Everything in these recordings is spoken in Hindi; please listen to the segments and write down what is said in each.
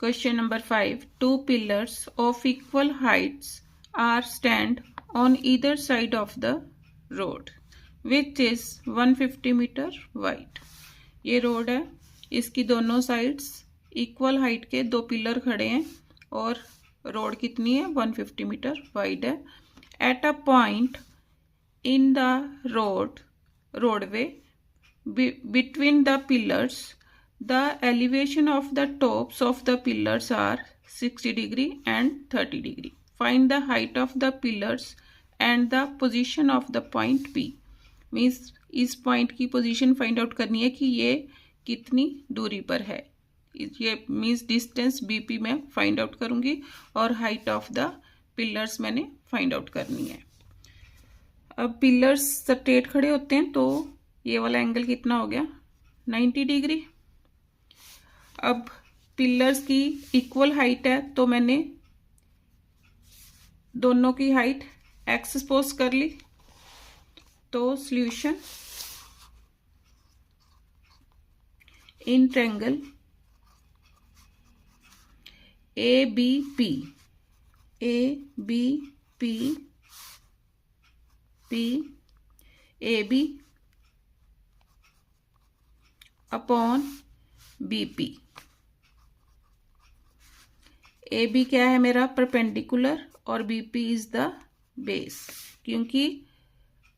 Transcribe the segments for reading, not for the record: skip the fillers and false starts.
Question number 5. Two pillars of equal heights are stand on either side of the road which is 150 metre wide. ये रोड है, इसकी दोनों साइड्स इक्वल हाइट के दो पिलर खड़े हैं और रोड कितनी है 150 मीटर वाइड है। At a point in the roadway between the pillars the elevation of the tops of the pillars are 60 degree and 30 degree. Find the height of the pillars and the position of the point P. Means इस पॉइंट की पोजीशन फाइंड आउट करनी है कि ये कितनी दूरी पर है। ये मीन्स डिस्टेंस BP में फाइंड आउट करूँगी और हाइट ऑफ द पिलर्स मैंने फाइंड आउट करनी है। अब पिलर्स स्ट्रेट खड़े होते हैं तो ये वाला एंगल कितना हो गया 90 डिग्री। अब पिलर्स की इक्वल हाइट है तो मैंने दोनों की हाइट x सपोज कर ली। तो solution in triangle ABP AB upon BP। AB क्या है मेरा परपेंडिकुलर और BP इज द बेस, क्योंकि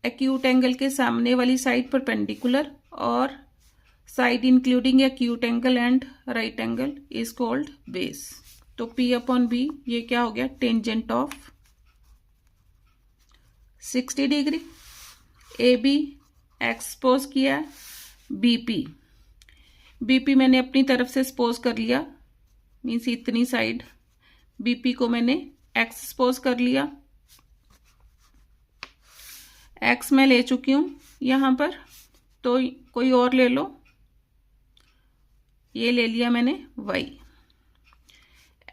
एक्यूट एंगल के सामने वाली साइड परपेंडिकुलर और side including acute angle and right angle is called base. तो P अपॉन B ये क्या हो गया tangent of 60 degree. AB x suppose किया, BP मैंने अपनी तरफ से सपोज कर लिया, मीन्स इतनी साइड BP को मैंने x सपोज कर लिया। x मैं ले चुकी हूं यहां पर, तो कोई और ले लो, ये ले लिया मैंने y।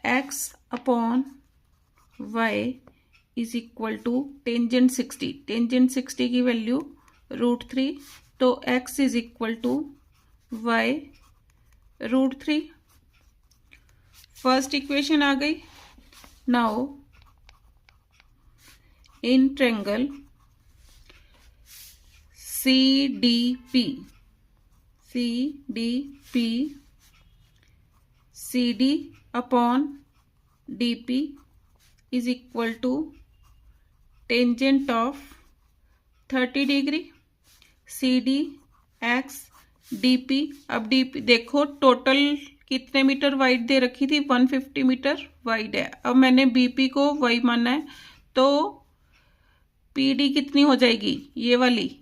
x upon y is equal to tangent 60। Tangent 60 की वैल्यू √3, तो x is equal to y √3। First equation आ गई। Now in triangle CDP CD upon DP is equal to tangent of 30 degree. CD x DP। अब DP देखो टोटल कितने मीटर वाइड दे रखी थी 150 मीटर वाइड है। अब मैंने BP को y माना है तो PD कितनी हो जाएगी, ये वाली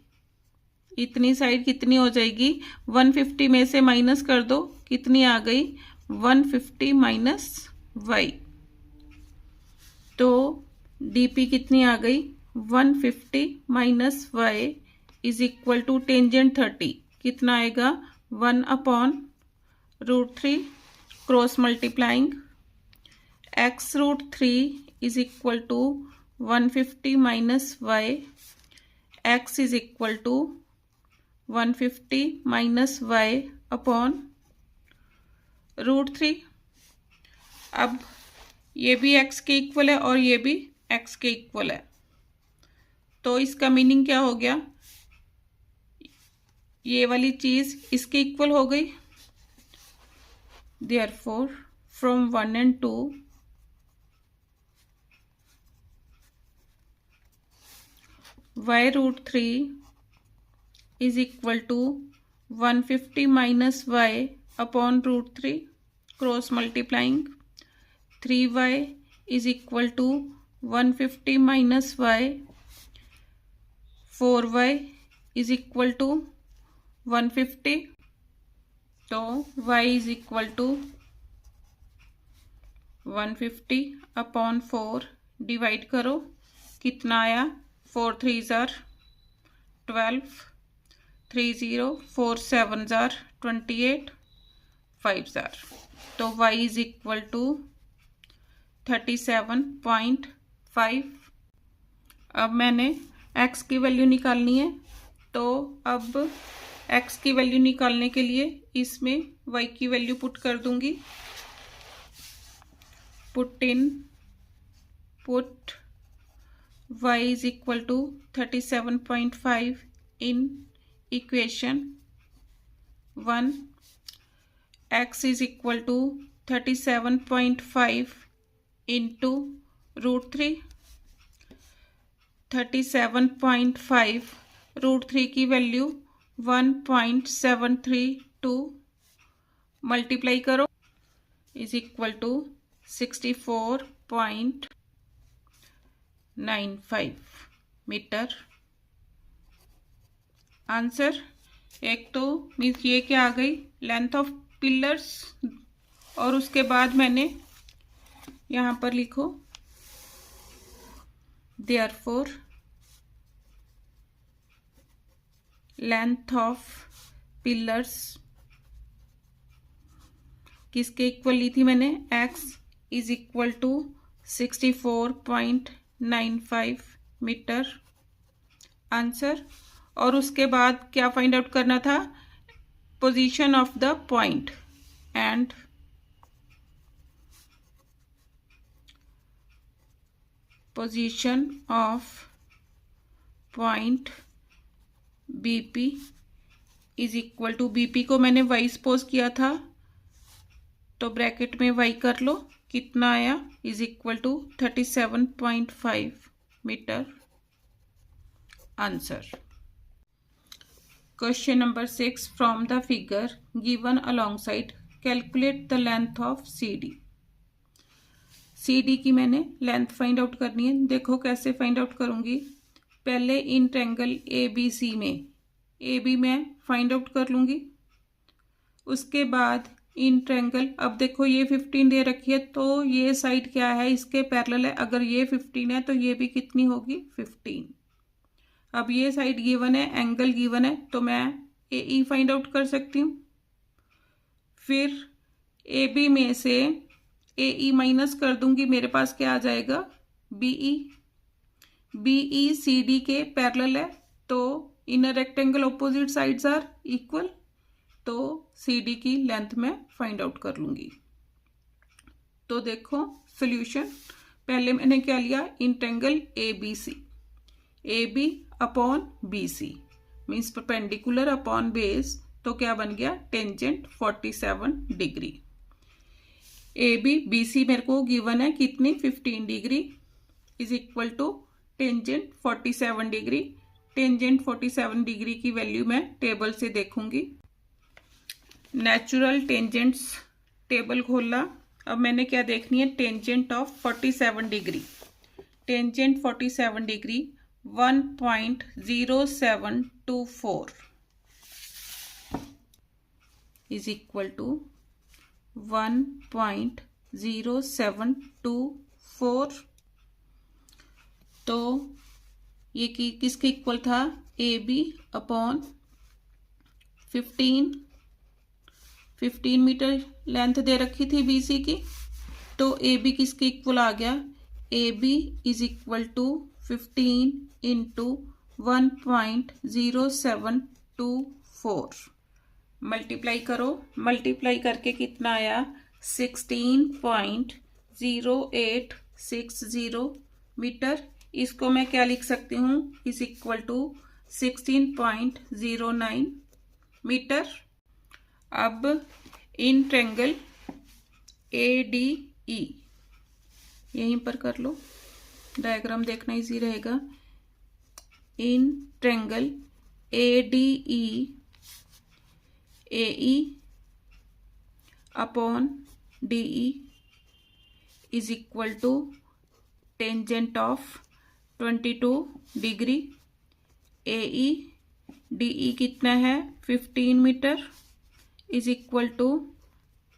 इतनी साइड कितनी हो जाएगी 150 में से माइनस कर दो, कितनी आ गई 150 माइनस y। तो DP कितनी आ गई 150 minus y is equal to tangent 30 कितना आएगा 1 upon √3 cross multiplying x √3 is equal to 150 minus y। x is equal to 150 minus y upon √3। अब ये भी x के इक्वल है और ये भी x के इक्वल है, तो इसका मीनिंग क्या हो गया, ये वाली चीज इसके इक्वल हो गई। Therefore, from 1 and 2, y √3 is equal to 150 minus y upon √3 cross multiplying 3y is equal to 150 minus y, 4y is equal to 150। तो y is equal to 150 upon 4 divide करो, कितना आया 4 3 जार 12, 3 0 4 7 जार 28, 5 जार। तो y इज इक्वल टू 37.5। अब मैंने x की वैल्यू निकालनी है, तो अब x की वैल्यू निकालने के लिए इसमें y की वैल्यू पुट कर दूंगी। put y is equal to 37.5 in equation 1, x is equal to 37.5 into root 3, 37.5 root 3 की वैल्यू 1.732 मल्टीप्लाई करो is equal to 64.95 metre. Answer एक तो मीन्स ये क्या आ गई लेंथ ऑफ पिलर्स, और उसके बाद मैंने यहाँ पर लिखो देयरफॉर लेंथ ऑफ पिलर्स किसके इक्वल ली थी मैंने, x is equal to 64.95 metre. Answer, और उसके बाद क्या फाइंड आउट करना था, position of the point and position of point BP is equal to, BP को मैंने वाई सपोज किया था तो ब्रैकेट में वाई कर लो, कितना आया is equal to 37.5 metre. Answer question number 6 from the figure given alongside calculate the length of CD। CD की मैंने लेंथ फाइंड आउट करनी है। देखो कैसे फाइंड आउट करूंगी, पहले इन ट्रायंगल ABC में AB मैं फाइंड आउट कर लूंगी, उसके बाद इन ट्रायंगल, अब देखो ये 15 दे रखी है तो ये साइड क्या है इसके पैरेलल है, अगर ये 15 है तो ये भी कितनी होगी 15। अब ये साइड गिवन है, एंगल गिवन है तो मैं AE फाइंड आउट कर सकती हूँ। फिर AB में से AE माइनस कर दूंगी, मेरे पास क्या आ जाएगा BE। BE CD के पैरेलल है तो inner rectangle opposite sides are equal, तो CD की लेंथ में फाइंड आउट कर लूंगी। तो देखो सॉल्यूशन, पहले मैंने क्या लिया, in triangle ABC, AB upon BC means perpendicular upon base, तो क्या बन गया टेंजेंट 47 डिग्री। AB BC मेरे को गिवन है कितनी 15 degree is equal to tangent 47 degree. Tangent 47 degree की वैल्यू मैं टेबल से देखूंगी। नेचुरल टेंजेंट्स टेबल खोला, अब मैंने क्या देखनी है, tangent of 47 degree. Tangent 47 degree 1.0724 is equal to 1.0724। तो ये किसके इक्वल था, AB अपॉन 15 मीटर लेंथ दे रखी थी BC की, तो AB किसके इक्वल आ गया, AB is equal to 15 into 1.0724 multiply करो, मल्टीप्लाई करके कितना आया 16.0860 मीटर। इसको मैं क्या लिख सकती हूँ, इज इक्वल टू 16.09 मीटर। अब इन ट्रायंगल ADE यहीं पर कर लो, डायग्राम देखना इजी रहेगा। In triangle ADE AE upon DE is equal to tangent of 22 degree. AE DE कितना है 15 metre is equal to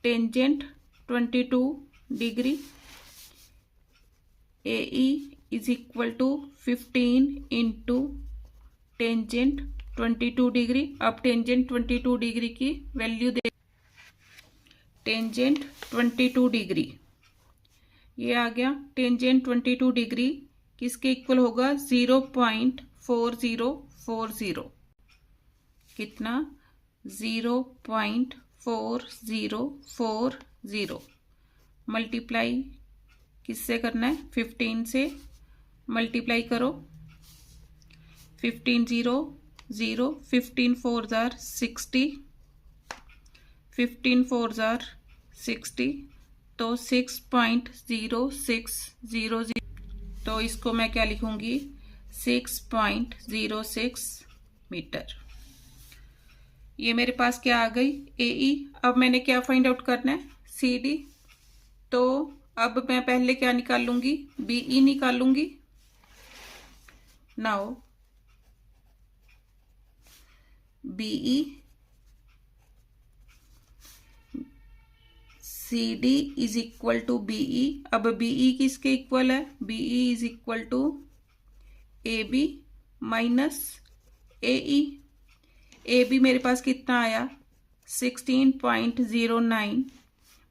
tangent 22 degree. AE is equal to 15 into tangent 22 degree. अब टेंजेंट 22 डिग्री की वैल्यू दे, टेंजेंट 22 डिग्री ये आ गया। टेंजेंट 22 डिग्री किसके इक्वल होगा, 0.4040। कितना 0.4040 मल्टीप्लाई किससे करना है, 15 से मल्टीप्लाई करो, 15 0 0, 15 4 जार 60, 15 4 जार 60, तो 6.0600, तो इसको मैं क्या लिखूंगी, 6.06 मीटर। ये मेरे पास क्या आ गई, AE। अब मैंने क्या फाइंड आउट करना है, CD। तो अब मैं पहले क्या निकाल लूंगी, BE निकाल लूंगी। Now BE CD is equal to BE। अब BE किसके इक्वल है, BE is equal to AB minus AE। AB मेरे पास कितना आया, 16.09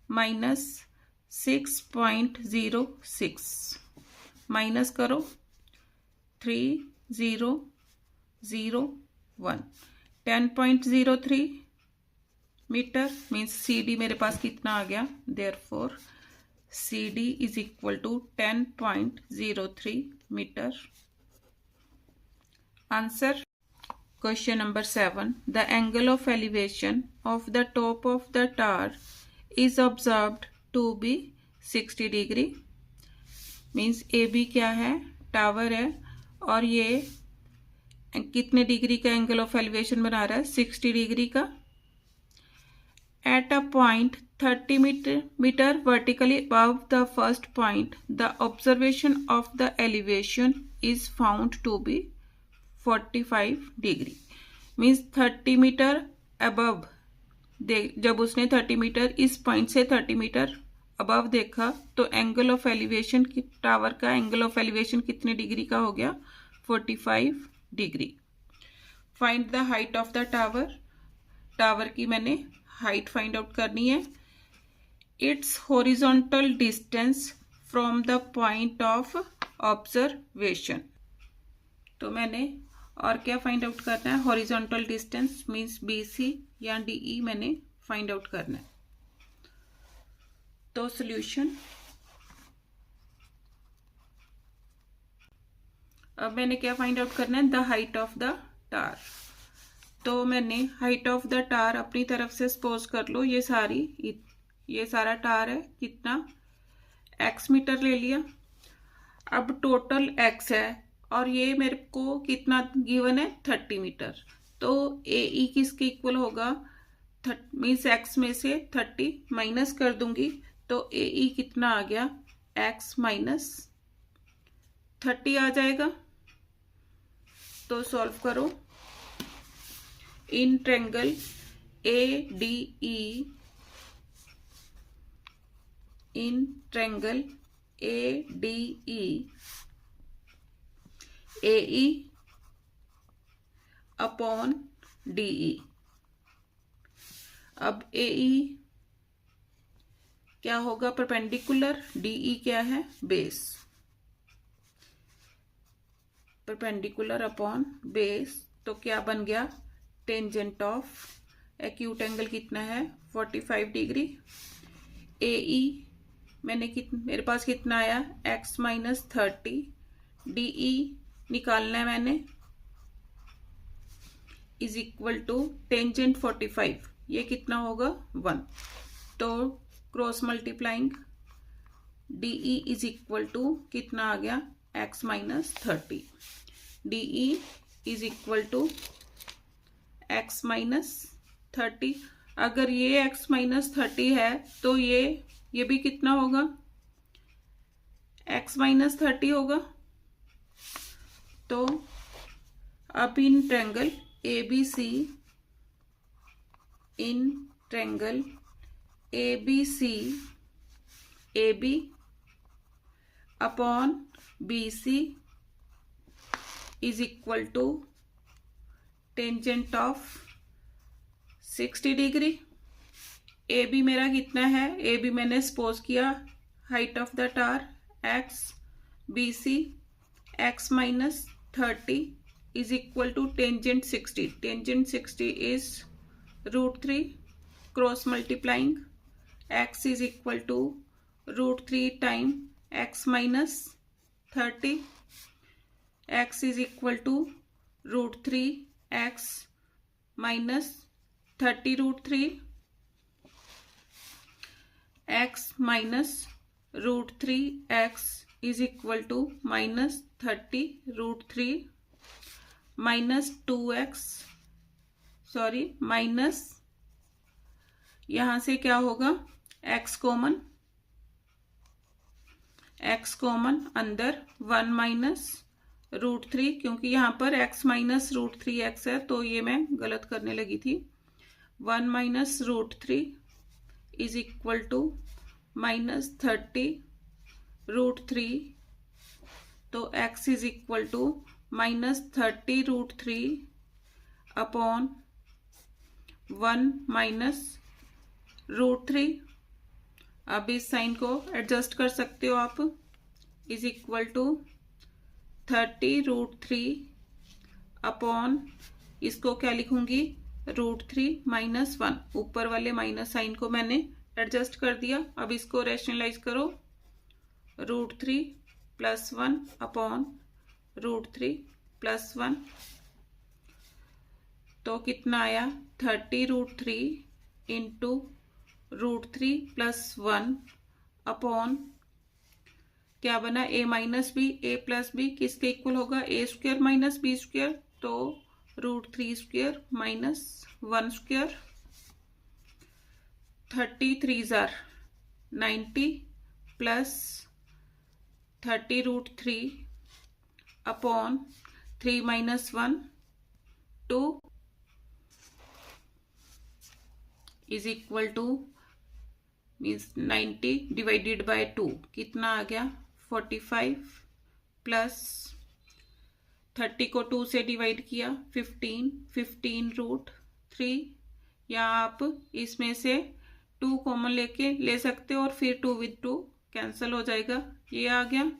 माइनस 6.06, माइनस करो 3001, 10.03 मीटर। मीन्स CD मेरे पास कितना आ गया, therefore CD is equal to 10.03 metre. Answer question number 7, the angle of elevation of the top of the tower is observed to be 60 degree. Means AB क्या है, टावर है, और ये कितने डिग्री का एंगल ऑफ एलिवेशन बना रहा है, 60 डिग्री का। At a point 30 meter vertically above the first point, the observation of the elevation is found to be 45 degree. Means 30 metre above, जब उसने 30 मीटर इस पॉइंट से 30 मीटर अबव देखा, तो एंगल ऑफ एलिवेशन, टावर का एंगल ऑफ एलिवेशन कितने डिग्री का हो गया, 45 degree. Find the height of the tower. Tower की मैंने हाइट फाइंड आउट करनी है। It's horizontal distance from the point of observation. तो मैंने और क्या फाइंड आउट करना है, हॉरिजॉन्टल डिस्टेंस मींस BC या DE मैंने फाइंड आउट करना है। तो सॉल्यूशन, अब मैंने क्या फाइंड आउट करना है, the height of the tower. तो मैंने हाइट ऑफ द टावर अपनी तरफ से सपोज कर लो, ये सारा टावर है, कितना x मीटर ले लिया। अब टोटल x है और ये मेरे को कितना गिवन है, 30 मीटर। तो AE किसके इक्वल होगा, मीन्स x में से 30 माइनस कर दूंगी, तो AE कितना आ गया, x माइनस 30 आ जाएगा। तो सॉल्व करो। इन ट्रायंगल ADE, इन triangle ADE, AE upon DE। अब AE क्या होगा, परपेंडिकुलर, DE क्या है, बेस। परपेंडिकुलर अपॉन बेस, तो क्या बन गया, टेंजेंट ऑफ एक्यूट एंगल कितना है, 45 डिग्री। AE मेरे पास कितना आया, x माइनस 30, DE निकालना है मैंने, इज इक्वल टू टेंजेंट 45, ये कितना होगा, 1। तो cross multiplying DE is equal to कितना आ गया, x minus 30। DE is equal to x minus 30। अगर ये x माइनस 30 है तो ये भी कितना होगा, x माइनस 30 होगा। तो अब in triangle ABC, in triangle ABC, AB upon BC is equal to tangent of 60 degree. AB मेरा कितना है, AB मैंने सपोज किया height of the tower x, BC x minus 30 is equal to tangent 60। Tangent 60 is √3, cross multiplying x is equal to √3 time x minus 30, x is equal to root 3 x minus 30 root 3, x minus root 3 x is equal to minus 30 root 3 minus 2x, sorry minus, यहां से क्या होगा, x कॉमन अंदर 1 माइनस रूट 3, क्योंकि यहाँ पर x माइनस रूट 3x है तो ये मैं गलत करने लगी थी। 1 minus root 3 is equal to minus 30 root 3, तो x is equal to minus 30 root 3 upon 1 minus root 3। अब इस साइन को एडजस्ट कर सकते हो आप, is equal to 30 root 3 upon, इसको क्या लिखूंगी, रूट 3 माइनस 1, ऊपर वाले माइनस साइन को मैंने एडजस्ट कर दिया। अब इसको रैशनलाइज करो, root 3 plus 1 upon root 3 plus 1, तो कितना आया, 30 root 3 into root 3 plus 1 upon, क्या बना, a minus b, a plus b किसके इक्वल होगा, a square minus b square, तो रूट 3 स्क्वायर माइनस 1 स्क्वायर, 33 जार 90 plus 30 root 3 upon 3 minus 1 2 is equal to means 90 divided by 2, कितना आ गया, 45 प्लस 30 को 2 से डिवाइड किया 15 रूट 3, या आप इसमें से 2 कॉमन लेके ले सकते हो और फिर 2 विद 2 कैंसिल हो जाएगा, ये आ गया,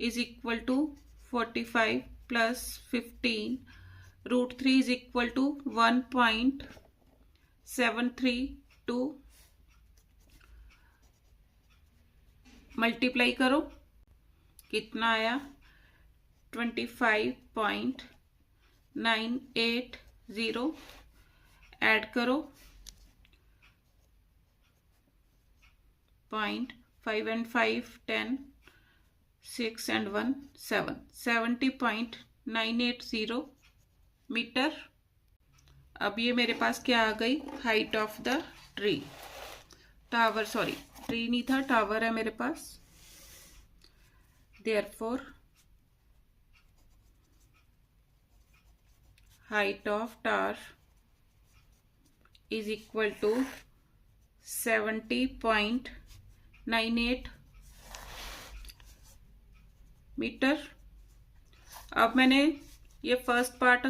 is equal to 45 plus 15 root 3 is equal to 1.732, multiply करो, कितना आया, 25.980, ऐड करो 0.5 and 5 10 6 and 1 7 70.980 मीटर। अब ये मेरे पास क्या आ गई, height of the tree, tower, sorry tree नहीं था, टावर है मेरे पास, therefore height of tower is equal to 70.98 metre. अब मैंने ये फर्स्ट पार्ट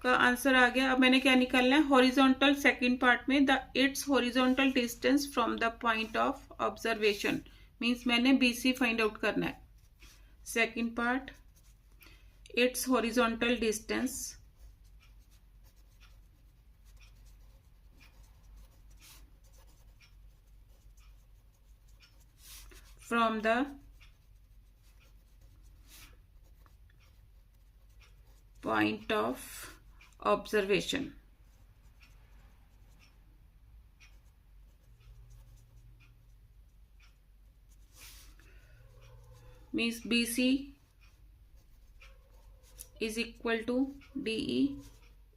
का आंसर आ गया। अब मैंने क्या निकालना है, हॉरिजॉन्टल, सेकंड पार्ट में the its horizontal distance from the point of observation, means मैंने BC फाइंड आउट करना है। Second part, its horizontal distance from the point of observation, means BC is equal to DE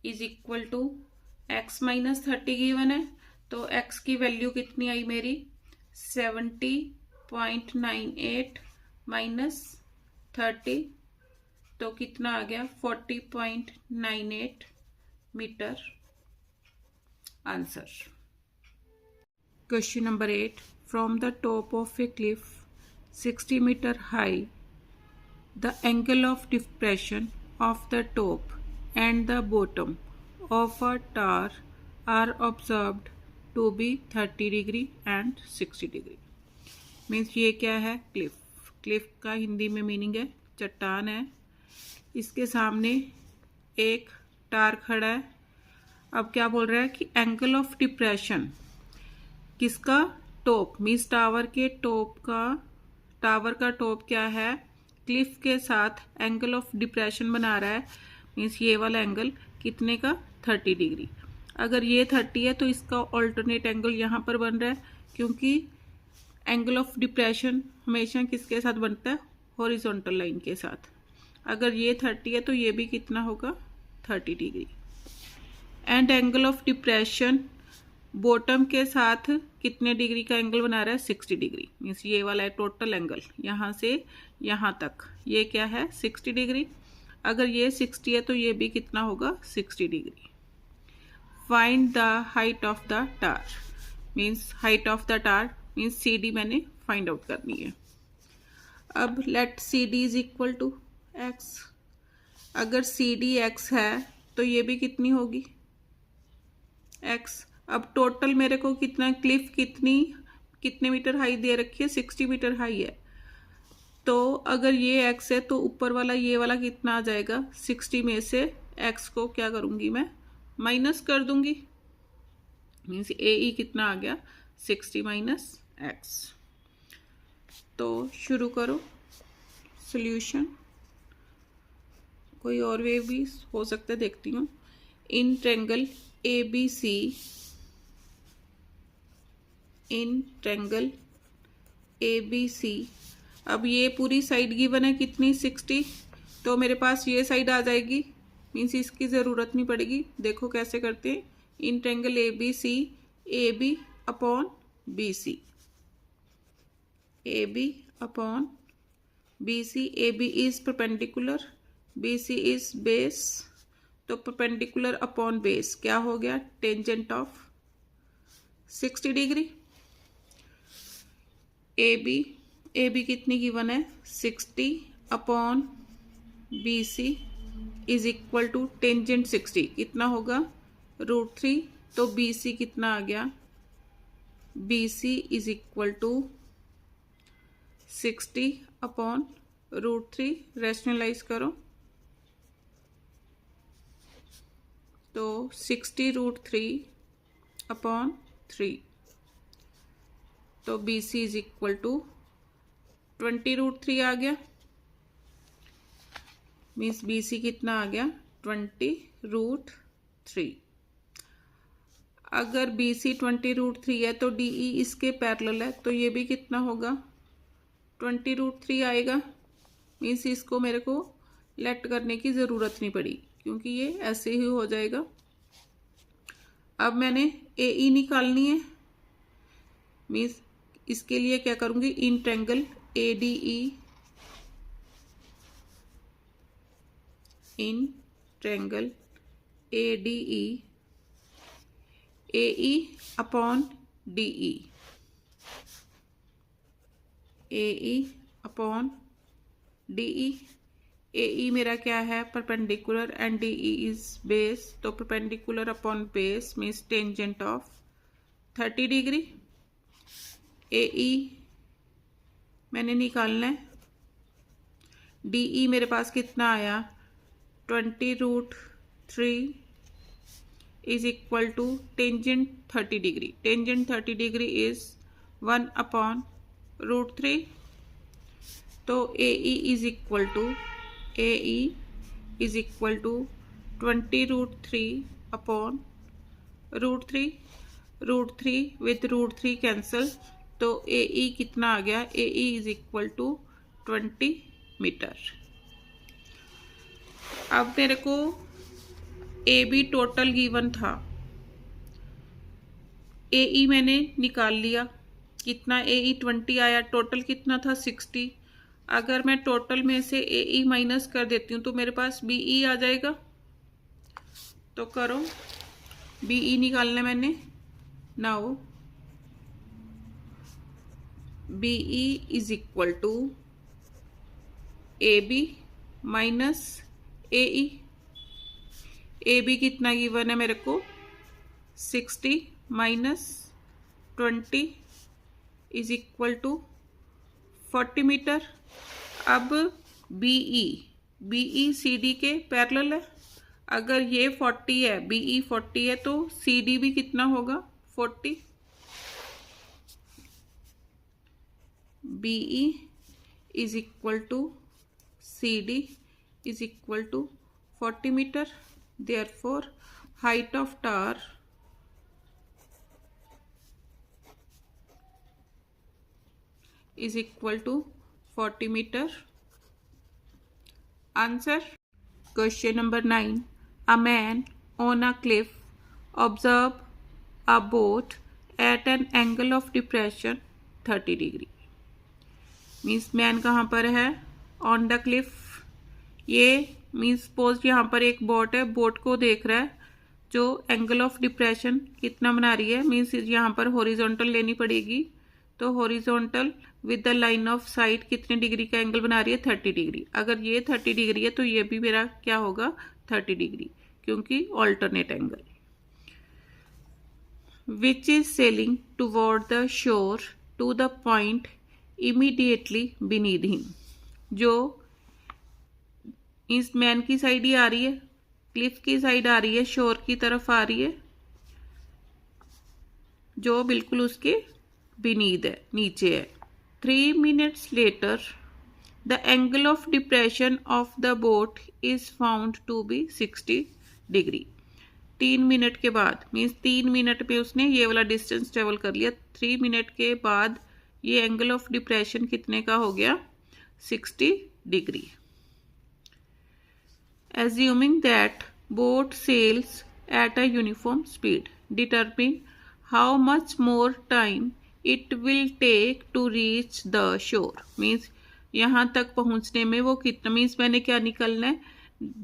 is equal to x minus 30 given है, तो x की वैल्यू कितनी आई मेरी, 70.98 माइनस 30, तो कितना आ गया, 40.98 metre. Answer. Question number 8, from the top of a cliff 60 metre high, the angle of depression of the top and the bottom of a tower are observed to be 30 degree and 60 degree. Means ये क्या है, क्लिफ, क्लिफ का हिंदी में मीनिंग है चट्टान है, इसके सामने एक टावर खड़ा है। अब क्या बोल रहा है कि एंगल ऑफ डिप्रेशन किसका, टॉप, मीन्स टावर के टॉप का, टावर का टॉप क्या है, क्लिफ के साथ एंगल ऑफ डिप्रेशन बना रहा है, मीन्स ये वाला एंगल कितने का, 30 डिग्री। अगर ये 30 है तो इसका ऑल्टरनेट एंगल यहाँ पर बन रहा है, क्योंकि एंगल ऑफ डिप्रेशन हमेशा किसके साथ बनता है, हॉरिजॉन्टल लाइन के साथ। अगर ये 30 है तो ये भी कितना होगा, 30 degree. And angle of depression bottom के साथ कितने डिग्री का एंगल बना रहा है, 60 डिग्री। मीन्स ये वाला है टोटल एंगल यहाँ से यहाँ तक, ये क्या है, 60 डिग्री। अगर ये 60 है तो ये भी कितना होगा, 60 degree. Find the height of the tower, means height of the tower means C D मैंने फाइंड आउट करनी है। अब let C D is equal to x. अगर सी डी एक्स है तो ये भी कितनी होगी, एक्स। अब टोटल मेरे को कितना, क्लिफ कितने मीटर हाई दे रखी है, 60 मीटर हाई है। तो अगर ये एक्स है तो ऊपर वाला ये वाला कितना आ जाएगा, 60 में से एक्स को क्या करूँगी मैं, माइनस कर दूंगी। मीन्स ए ई कितना आ गया, 60 माइनस एक्स। तो शुरू करो सॉल्यूशन। कोई और वे भी हो सकता है, देखती हूँ। In triangle A B C, in triangle A B C. अब ये पूरी साइड गिवन है कितनी, 60। तो मेरे पास ये साइड आ जाएगी, मीन्स इसकी ज़रूरत नहीं पड़ेगी। देखो कैसे करते हैं। In triangle A B C, A B upon B C, A B upon B C. A B is perpendicular, B C is base. तो परपेंडिकुलर अपॉन बेस क्या हो गया, tangent of 60 degree. A B कितनी गिवन है, 60 upon B C is equal to tangent 60 कितना होगा, √3। तो बी सी कितना आ गया, B C is equal to 60 upon √3। Rationalise करो तो 60 √3 अपॉन 3। तो B C is equal to 20 √3 आ गया। मीन्स बी सी कितना आ गया, 20 √3। अगर बी सी 20 √3 है तो डी ई इसके पैरेलल है, तो ये भी कितना होगा, 20 √3 आएगा। मीन्स इसको मेरे को लेट करने की ज़रूरत नहीं पड़ी, क्योंकि ये ऐसे ही हो जाएगा। अब मैंने ए ई निकालनी है। मीन्स इसके लिए क्या करूँगी, in triangle A D E, in triangle A D E, A E upon D E, A E upon D E. A E मेरा क्या है, perpendicular, and D E is base. तो perpendicular upon base means tangent of 30 degree. A E मैंने निकालना है। डी ई मेरे पास कितना आया, 20 √3 is equal to tangent 30 degree. Tangent 30 degree is 1 upon √3। तो A E is equal to, A E is equal to 20 √3 upon √3। √3 with √3 cancel, तो ए ई कितना आ गया, A E is equal to 20 metre. अब मेरे को ए बी टोटल गिवन था, ए ई मैंने निकाल लिया, कितना ए ई 20 आया, टोटल कितना था 60। अगर मैं टोटल में से ए ई माइनस कर देती हूँ तो मेरे पास बी ई आ जाएगा। तो करो, बी ई निकालना है मैंने। Now B E is equal to A B minus A E. A B कितना गिवन है मेरे को, 60 minus 20 is equal to 40 metre. अब बी ई सी डी के पैरेलल है। अगर ये 40 है, बी ई 40 है, तो सी डी भी कितना होगा, 40। B E is equal to CD is equal to 40 meter. Therefore, height of tower is equal to 40 meter. Answer. Question number 9. A man on a cliff observe a boat at an angle of depression 30 degree. Means man कहाँ पर है? On the Cliff. ये मीन्स सपोज यहाँ पर एक बोट है, बोट को देख रहा है जो एंगल ऑफ डिप्रेशन कितना बना रही है. मीन्स यहाँ पर हॉरिजॉन्टल लेनी पड़ेगी. तो horizontal with the line of site कितने डिग्री का एंगल बना रही है? 30 डिग्री. अगर ये 30 डिग्री है तो ये भी मेरा क्या होगा? 30 डिग्री, क्योंकि alternate angle. Which is sailing toward the shore to the point immediately beneath him. जो इस मैन की साइड ही आ रही है, क्लिफ की साइड आ रही है, शोर की तरफ आ रही है, जो बिल्कुल उसके बीनीथ है, नीचे है. 3 minutes later the angle of depression of the boat is found to be 60 degree. 3 minute के बाद मीन्स 3 मिनट पे उसने ये वाला डिस्टेंस ट्रेवल कर लिया. 3 मिनट के बाद ये एंगल ऑफ डिप्रेशन कितने का हो गया? 60 degree. Assuming that boat sails at a uniform speed, determine how much more time it will take to reach the shore. Means यहाँ तक पहुँचने में वो कितना, मीन्स मैंने क्या निकालना है?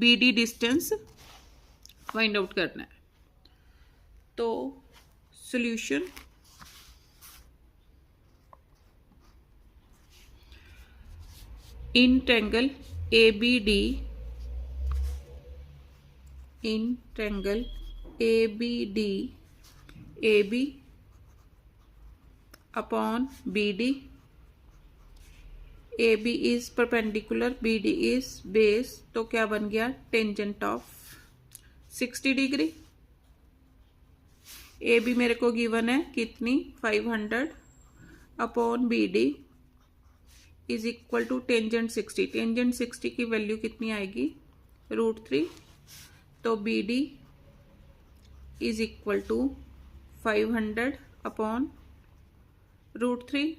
BD डिस्टेंस फाइंड आउट करना है. तो solution. In triangle ABD, in triangle ABD, AB upon BD, AB is perpendicular, BD is base. तो क्या बन गया? Tangent of 60 degree. AB मेरे को गिवन है कितनी? 500 upon BD is equal to tangent 60. Tangent 60 की वैल्यू कितनी आएगी? √3. तो BD is equal to 500 upon √3.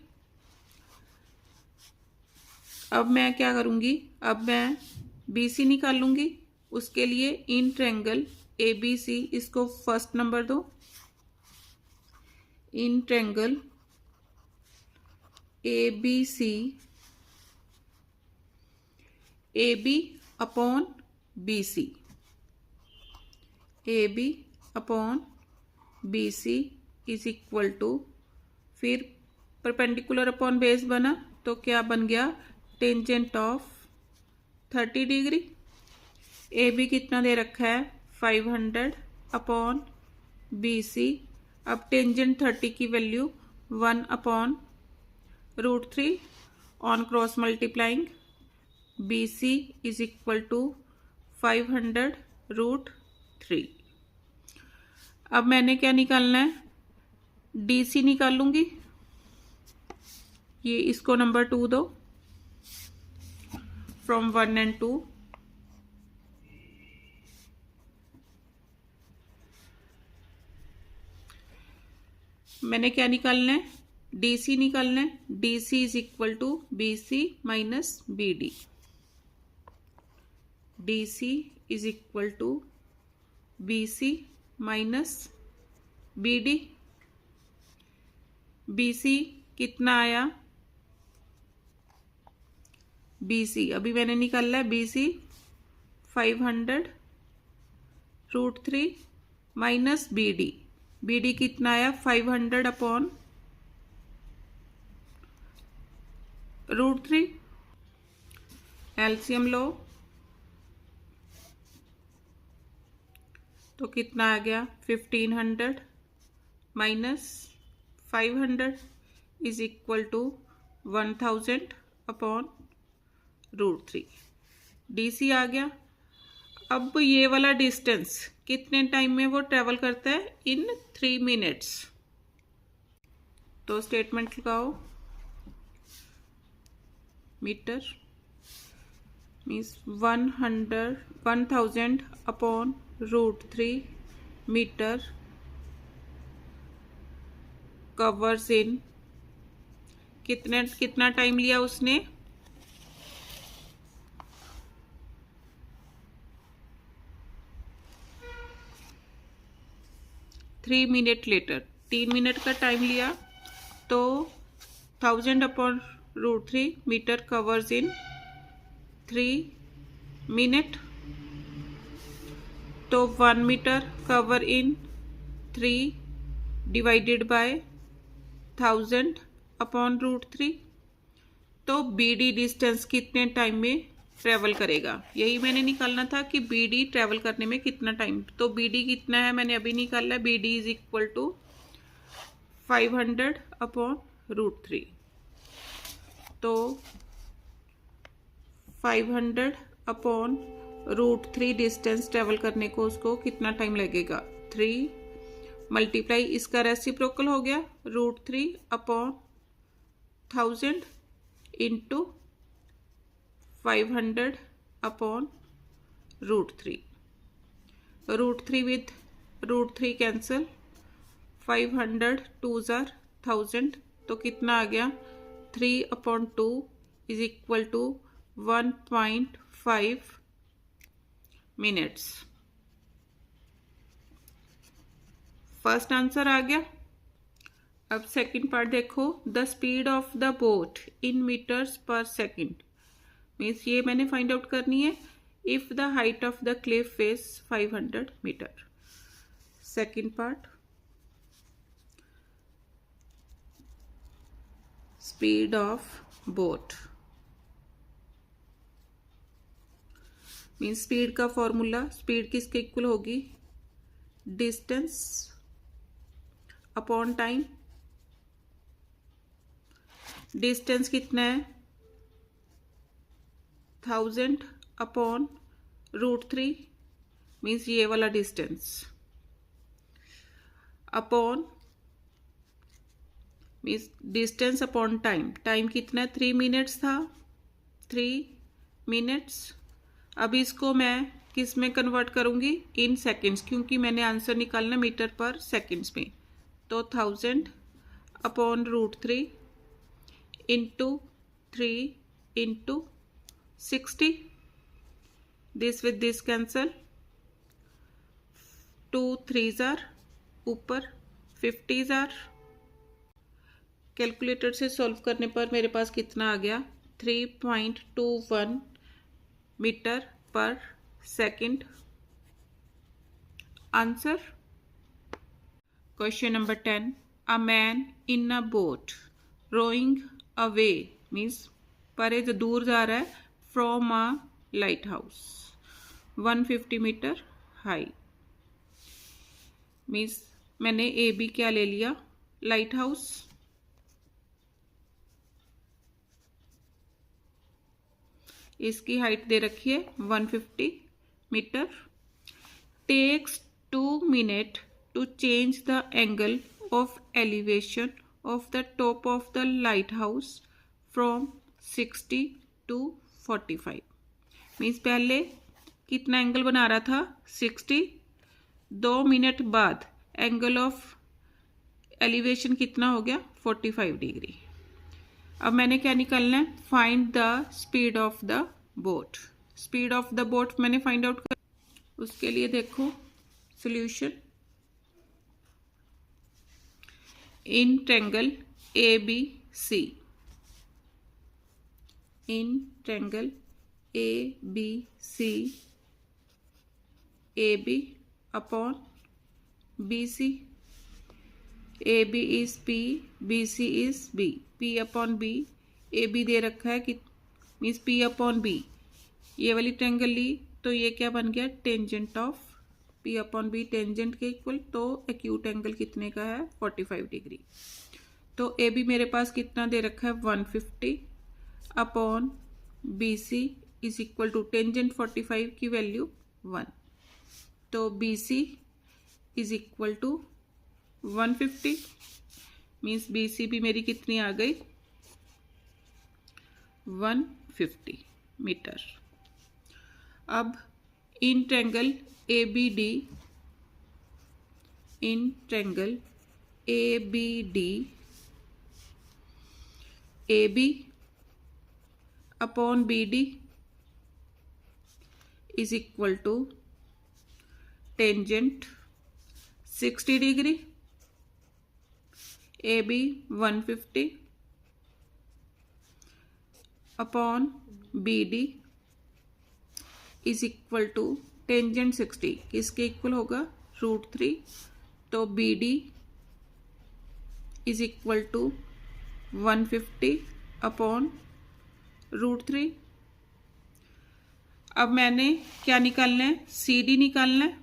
अब मैं क्या करूंगी? अब मैं BC निकाल लूंगी. उसके लिए इन ट्रायंगल ABC, इसको फर्स्ट नंबर दो. In triangle ABC, AB upon BC, AB upon BC is equal to, फिर परपेंडिकुलर अपॉन बेस बना तो क्या बन गया? Tangent of 30 degree. AB कितना दे रखा है? 500 अपॉन BC. अब टेंजेंट 30 की value 1 upon √3 on cross multiplying. BC is equal to 500 √3. अब मैंने क्या निकालना है? DC निकाल लूंगी. ये इसको नंबर 2 दो फ्रॉम 1 and 2. मैंने क्या निकालना है? DC निकालना है. DC is equal to BC minus BD. DC is equal to BC minus BD. BC कितना आया? BC अभी मैंने निकाला है. BC 500 √3 minus BD. BD कितना आया? 500 अपॉन √3. एलसीएम लो तो कितना आ गया? 1500 minus 500 is equal to 1000 upon √3. DC आ गया. अब ये वाला डिस्टेंस कितने टाइम में वो ट्रेवल करता है? In 3 minutes. तो स्टेटमेंट लगाओ. Metre means 1000 upon √3 metre covers in कितना टाइम लिया उसने 3 मिनट लेटर 3 मिनट का टाइम लिया तो 1000 upon √3 metre covers in 3 minute तो 1 metre cover in 3 divided by 1000 upon √3 तो BD डिस्टेंस कितने टाइम में ट्रेवल करेगा। यही मैंने निकालना था कि BD ट्रेवल करने में कितना टाइम। तो BD कितना है मैंने अभी निकाला। BD is equal to 500 upon √3 तो 500 अपॉन √3 डिस्टेंस ट्रेवल करने को उसको कितना टाइम लगेगा। 3 मल्टीप्लाई इसका रेसिप्रोकल हो गया √3 upon 1000 into 500 upon √3 √3 with √3 cancel 500 2s are 1000 तो कितना आ गया 3 upon 2 is equal to 1.5 minutes. First answer आ गया। अब सेकंड पार्ट देखो। The speed of the boat in metres per second means ये मैंने फाइंड आउट करनी है if the height of the cliff is 500 metre. Second part speed of boat means speed का फॉर्मूला स्पीड किसके इक्वल होगी डिस्टेंस अपॉन टाइम। डिस्टेंस कितना है 1000 अपॉन √3 मीन्स ये वाला distance upon means distance upon time. Time कितना है 3 मिनट्स था 3 मिनट्स। अब इसको मैं किस में कन्वर्ट करूंगी इन सेकंड्स क्योंकि मैंने आंसर निकालना मीटर पर सेकंड्स में। तो 1000 upon √3 into 3 into 60 this with this cancel 2 3s are ऊपर 50s are। कैलकुलेटर से सॉल्व करने पर मेरे पास कितना आ गया 3.21 मीटर पर second. Answer question number 10 a man in a boat rowing away means परे जो दूर जा रहा है from a lighthouse 150 metre high means मैंने AB क्या ले लिया लाइट हाउस। इसकी हाइट दे रखी है 150 metre. Takes 2 minute to change the angle of elevation of the top of the lighthouse from 60 to 45 means पहले कितना एंगल बना रहा था 60। 2 मिनट बाद एंगल ऑफ एलिवेशन कितना हो गया 45 डिग्री। अब मैंने क्या निकालना है find the speed of the boat. Speed of the boat मैंने फाइंड आउट कर उसके लिए देखो solution in triangle ABC in triangle ABC AB upon BC AB is P BC is B P upon B AB दे रखा है कि मीन्स P अपॉन B ये वाली ट्रायंगल ली तो ये क्या बन गया tangent of P upon B tangent के इक्वल। तो एक्यूट एंगल कितने का है 45 डिग्री। तो AB मेरे पास कितना दे रखा है 150 upon BC is equal to tangent 45 की वैल्यू 1 तो BC is equal to 150 means BC भी मेरी कितनी आ गई 150 मीटर। अब in triangle ABD, in triangle ABD AB upon BD is equal to tangent 60 degree, AB 150 upon BD is equal to tangent 60 किसके इक्वल होगा, √3। तो BD is equal to 150 upon √3। अब मैंने क्या निकालना है, CD निकालना है।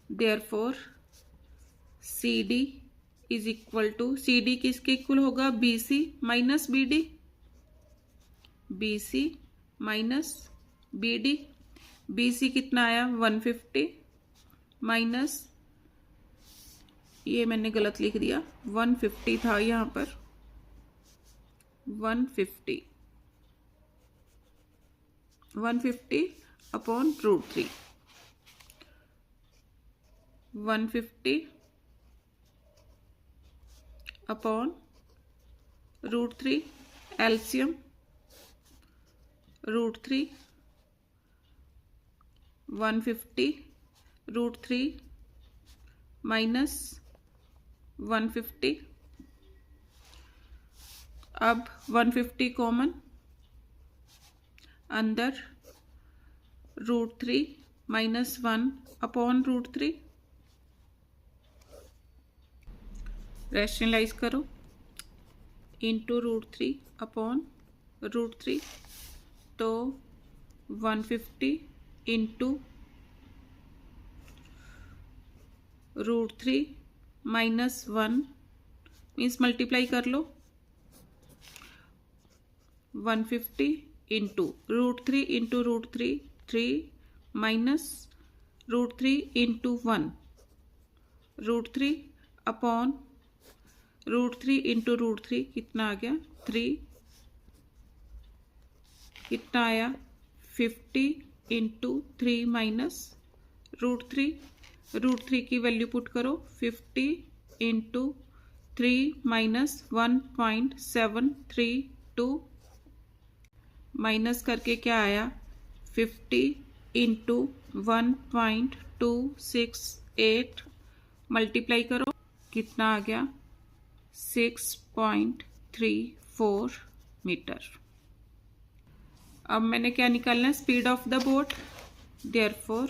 Therefore CD is equal to, CD किसके इक्वल होगा, BC minus BD, BC minus BD। BC कितना आया 150 माइनस, ये मैंने गलत लिख दिया, 150 था यहाँ पर, 150 अपॉन √3, 150 अपॉन √3, एलसीएम √3, 150 √3 माइनस 150। अब 150 कॉमन, अंदर √3 माइनस 1 अपॉन √3, रैशनलाइज करो, इंटू √3 अपॉन √3। तो 150 इंटू √3 माइनस 1 मीन्स मल्टीप्लाई कर लो, 150 into √3 into √3 3 minus √3 into 1 √3 upon √3 into √3 कितना आ गया 3, कितना आया 50 इंटू 3 माइनस √3, √3 की वैल्यू पुट करो, 50 इंटू 3 माइनस 1.732 माइनस करके क्या आया 50 इंटू 1.268 मल्टीप्लाई करो, कितना आ गया 6.34 मीटर। अब मैंने क्या निकालना है, speed of the boat. Therefore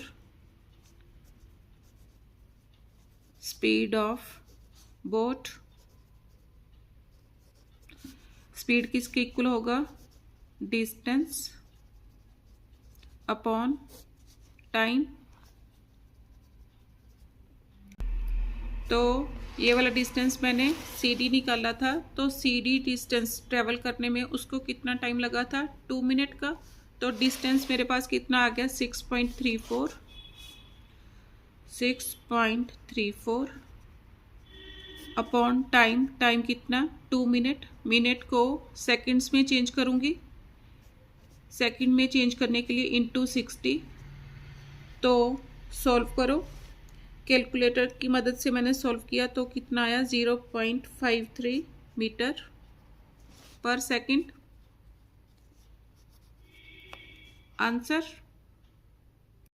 speed of boat, speed किसके इक्वल होगा, डिस्टेंस अपॉन टाइम। तो ये वाला डिस्टेंस मैंने CD निकाला था, तो CD डिस्टेंस ट्रेवल करने में उसको कितना टाइम लगा था 2 मिनट का। तो डिस्टेंस मेरे पास कितना आ गया 6.34 अपॉन टाइम, टाइम कितना 2 मिनट, मिनट को सेकंड्स में चेंज करूँगी, सेकंड में चेंज करने के लिए इंटू 60। तो सॉल्व करो, कैलकुलेटर की मदद से मैंने सॉल्व किया तो कितना आया 0.53 मीटर पर सेकंड। आंसर